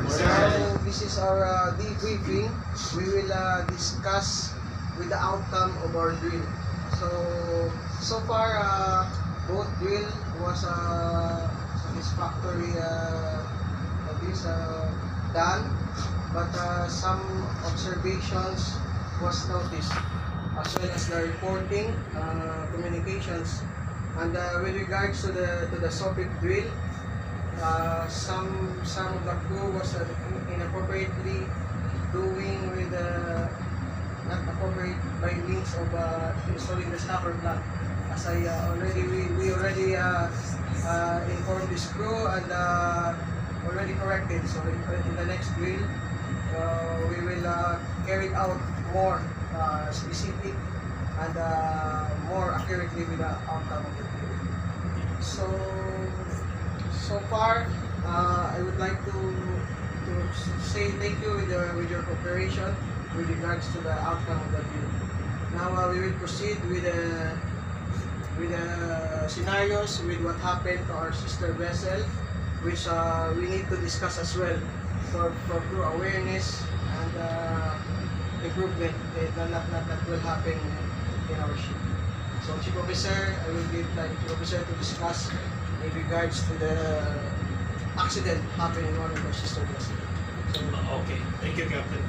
So this is our debriefing. We will discuss with the outcome of our drill. So far, both drill was satisfactory done, but some observations was noticed, as well as the reporting, communications, and with regards to the SOPIC drill. Some of the crew was inappropriately doing with not appropriate by means of installing the stopper plug. As we already informed this crew and already corrected. So in the next drill, we will carry out more specific and more accurately with the outcome of the drill. So far, I would like to say thank you with your cooperation with regards to the outcome of the drill. Now we will proceed with the scenarios with what happened to our sister vessel, which we need to discuss as well for crew awareness and improvement that will happen in our ship. So Chief Officer, I will give time to Chief Officer to discuss in regards to the accident happening in one of our sister vessels. So, okay, thank you, Captain.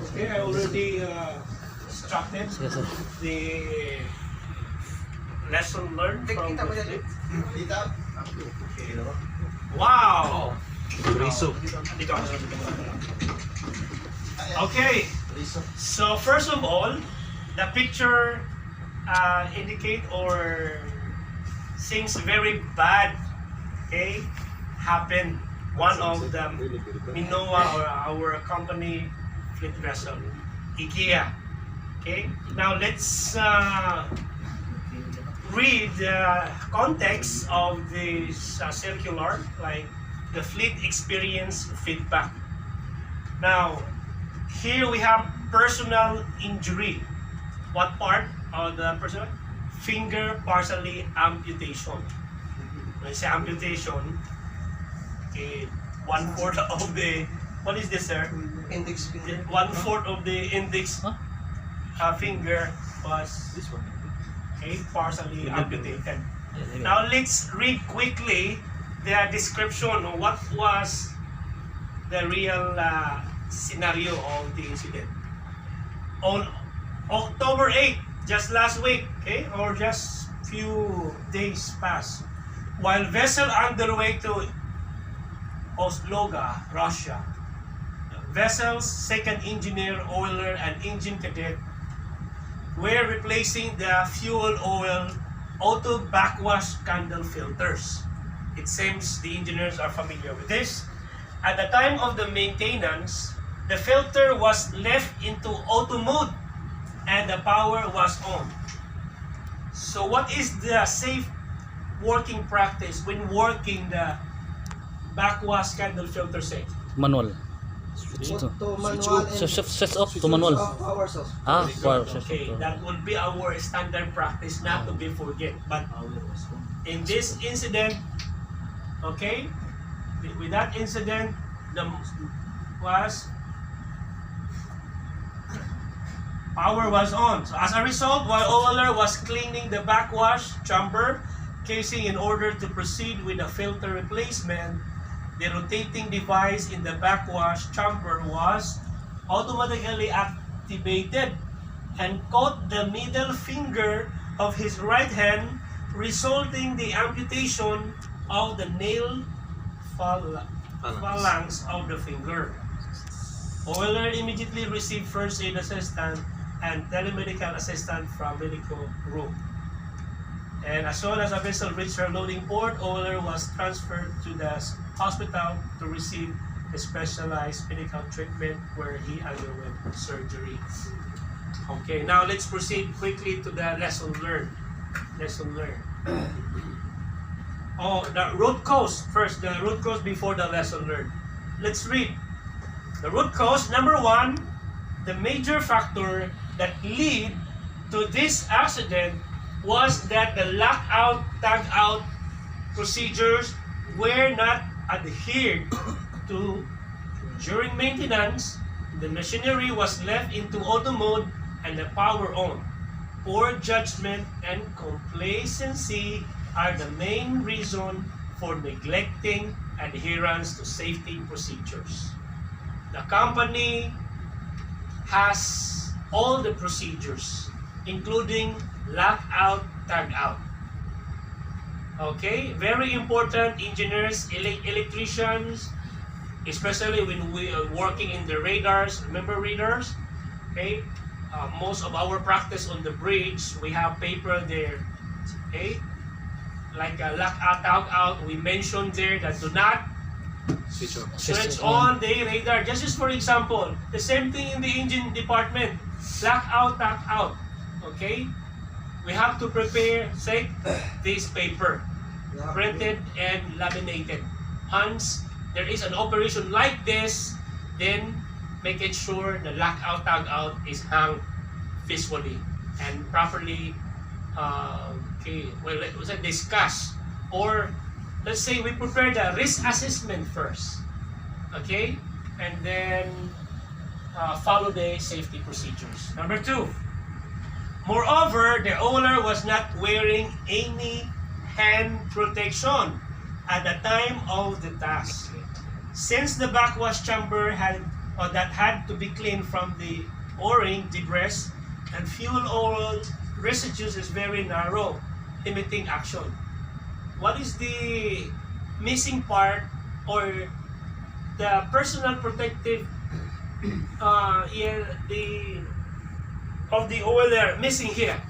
Okay, I already instructed the lesson learned from the trip. Okay. Wow! Okay, so first of all, the picture indicate or things very bad, okay, happened. One of the Minoa or our company fleet vessel, IKEA. Okay, now let's read the context of this circular, like the fleet experience feedback. Now, here we have personal injury. What part of the personal? Finger partially amputation. When I say amputation, okay, 1/4 of the, what is this, sir? index finger. 1/4 of the index finger was this one. Okay, partially amputated. Now let's read quickly the description of what was the real scenario of the incident. On October 8, just last week, okay, or just few days past, while vessel underway to Osloga, Russia, vessel's second engineer, oiler, and engine cadet were replacing the fuel oil auto backwash candle filters. It seems the engineers are familiar with this. At the time of the maintenance, the filter was left into auto mode and the power was on. So what is the safe working practice when working the backwash candle filter safe? Manual. To manual and Switch off to manual. power source. Power. Okay, that would be our standard practice, not to be forget. But in this incident, okay, with that incident, power was on. So as a result, while oiler was cleaning the backwash chamber casing in order to proceed with the filter replacement, the rotating device in the backwash chamber was automatically activated and caught the middle finger of his right hand, resulting the amputation of the nail phalanx of the finger. Oiler immediately received first aid assistance and telemedical assistance from medical room. And as soon as the vessel reached her loading port, oiler was transferred to the hospital to receive a specialized medical treatment where he underwent surgery. Okay, now let's proceed quickly to the lesson learned. Oh, the root cause first. The root cause before the lesson learned. Let's read. The root cause, number 1, the major factor that lead to this accident was that the lockout, tag-out procedures were not adhered to. During maintenance, the machinery was left into auto mode and the power on. Poor judgment and complacency are the main reason for neglecting adherence to safety procedures. The company has all the procedures, including lockout, tag-out. Okay, very important. Engineers, electricians, especially when we are working in the radars. Remember radars? Okay, most of our practice on the bridge, we have paper there. Okay, like a lockout, tag-out. We mentioned there that do not switch on the radar. Just as for example, the same thing in the engine department. Lockout, tag-out. Okay, we have to prepare, say, this paper, printed and laminated. Once there is an operation like this, then make it sure the lockout, tag-out is hung visually and properly. Let's discuss, or let's say we prepare the risk assessment first, okay, and then follow the safety procedures. Number 2. Moreover, the owner was not wearing any hand protection at the time of the task. Since the backwash chamber had to be cleaned from the o-ring debris and fuel oil residues is very narrow, limiting action. What is the missing part or the personal protective of the oiler missing here?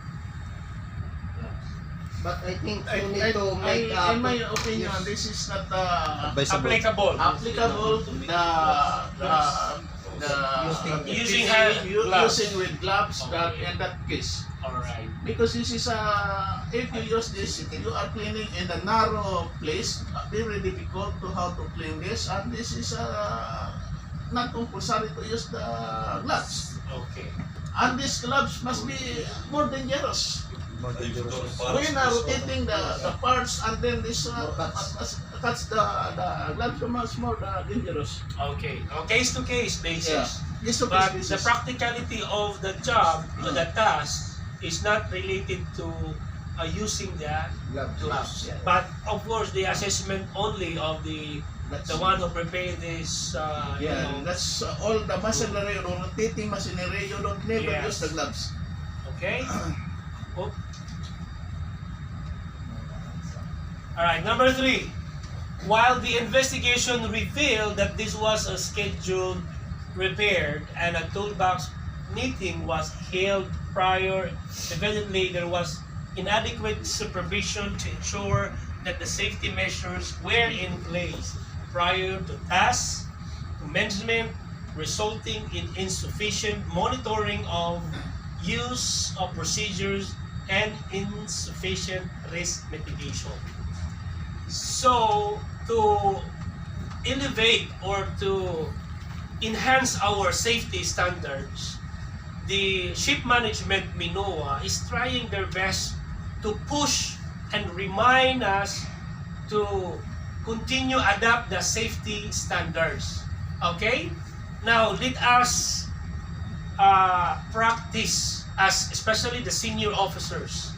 But I think you need to make in my opinion, this is not Applicable. Using gloves. using with gloves that in that case. Alright. Because this is if you use this, you are cleaning in a narrow place, very difficult to how to clean this, and this is not compulsory to use the gloves. Okay. And these gloves must be more dangerous. When are rotating the parts and then this cuts the gloves much more dangerous. Okay. Case to case basis. This But the practicality of the job, the task, is not related to using the gloves. Yeah. But of course, the assessment only of the one who prepared this. That's all the machinery or rotating machinery. You don't never Yes. use the gloves. Okay. Oh. All right. Number 3. While the investigation revealed that this was a scheduled repair and a toolbox meeting was held prior, evidently there was inadequate supervision to ensure that the safety measures were in place prior to task commencement, resulting in insufficient monitoring of use of procedures and insufficient risk mitigation. So, to elevate or to enhance our safety standards, the ship management MINOA is trying their best to push and remind us to continue adapt the safety standards. Okay? Now, let us practice, as especially the senior officers,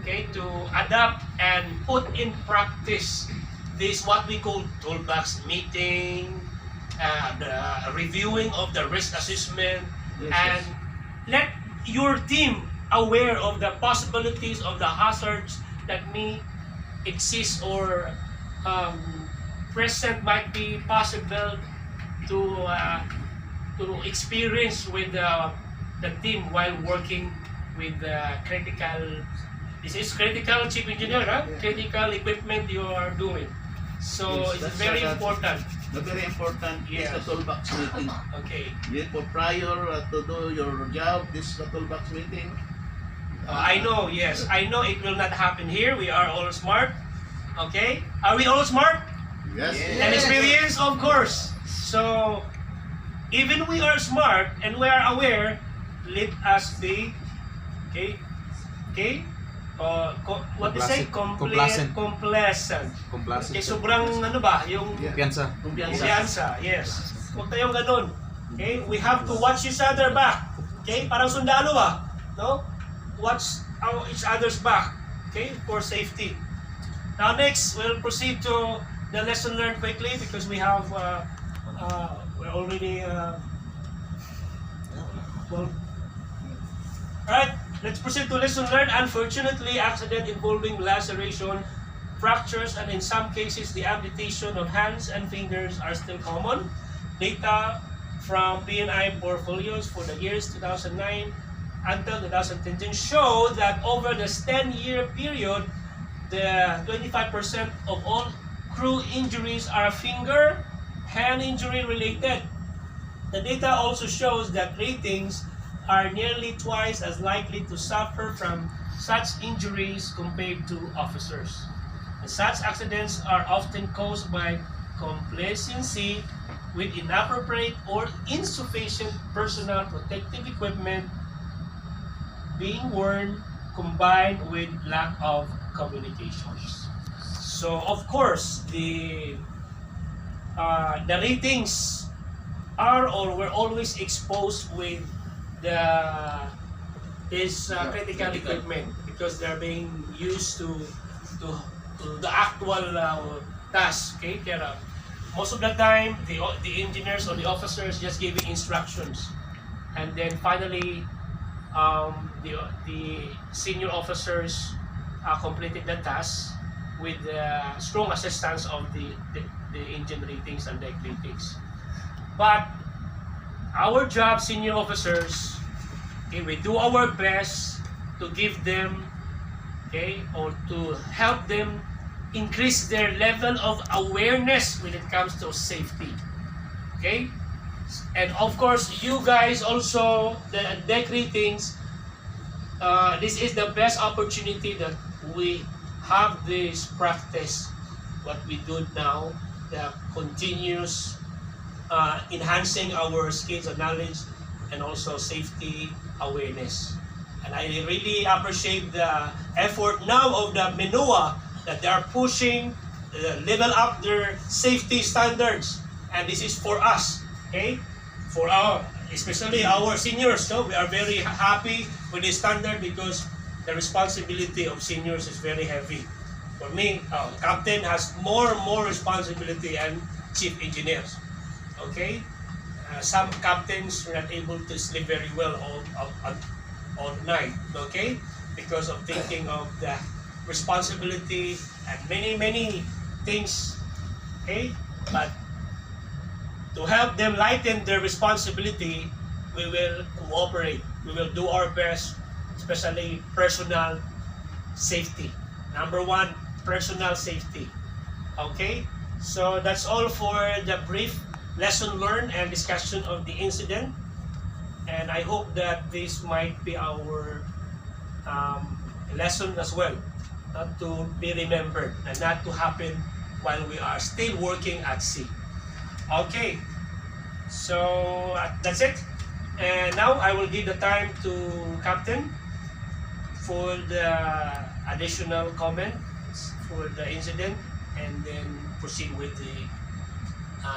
okay, to adapt and put in practice this what we call toolbox meeting, the reviewing of the risk assessment, and let your team aware of the possibilities of the hazards that may exist or present might be possible to experience with the team while working with critical. This is critical, Chief Engineer, huh? Yeah. Critical equipment you are doing. So Yes, it's that's very what- important. The very important is the Yes. toolbox meeting. Okay. For prior to do your job, this is the toolbox meeting. I know, yes. I know it will not happen here. We are all smart. Okay? Are we all smart? Yes. And experienced, of course. So, even we are smart and we are aware, let us be, okay, what do you say? Complacent. Complacent. Complacent. Okay, sobrang ano ba, yung Kumpiyansa. kumpiyansa, yes. Huwag tayong ganun. Okay, we have to watch each other back. Okay, parang sundalo ba? No? Watch each other's back. Okay, for safety. Now next, we'll proceed to the lesson learned quickly because we have we're already well. Alright, let's proceed to lesson learned. Unfortunately, accident involving laceration, fractures, and in some cases the amputation of hands and fingers are still common. Data from PNI portfolios for the years 2009 until 2010 show that over this 10-year period, the 25% of all crew injuries are finger, hand injury related. The data also shows that ratings are nearly twice as likely to suffer from such injuries compared to officers. And such accidents are often caused by complacency with inappropriate or insufficient personal protective equipment being worn combined with lack of communications. So of course the ratings are or were always exposed with this critical equipment because they're being used to the actual task. Okay, kaya most of the time the engineers or the officers just giving instructions, and then finally the senior officers completed the task with the strong assistance of the engine ratings and deck ratings. But our job, senior officers, okay, we do our best to give them, okay, or to help them increase their level of awareness when it comes to safety. Okay? And of course, you guys also, the deck ratings, this is the best opportunity that we have this practice, what we do now, the continuous enhancing our skills and knowledge and also safety awareness. And I really appreciate the effort now of the MINUA that they are pushing level up their safety standards, and this is for us, okay, for our, especially our seniors. So we are very happy with this standard because the responsibility of seniors is very heavy. For me, captain has more responsibility and chief engineers. Okay, some captains are not able to sleep very well all night. Okay, because of thinking of the responsibility and many things. Okay, but to help them lighten their responsibility, we will cooperate. We will do our best, especially personal safety. Number one, personal safety. Okay, so that's all for the brief lesson learned and discussion of the incident. And I hope that this might be our lesson as well, not to be remembered and not to happen while we are still working at sea. Okay, so that's it. And now I will give the time to Captain for the additional comments for the incident, and then proceed with the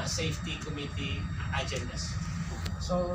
safety committee agendas. So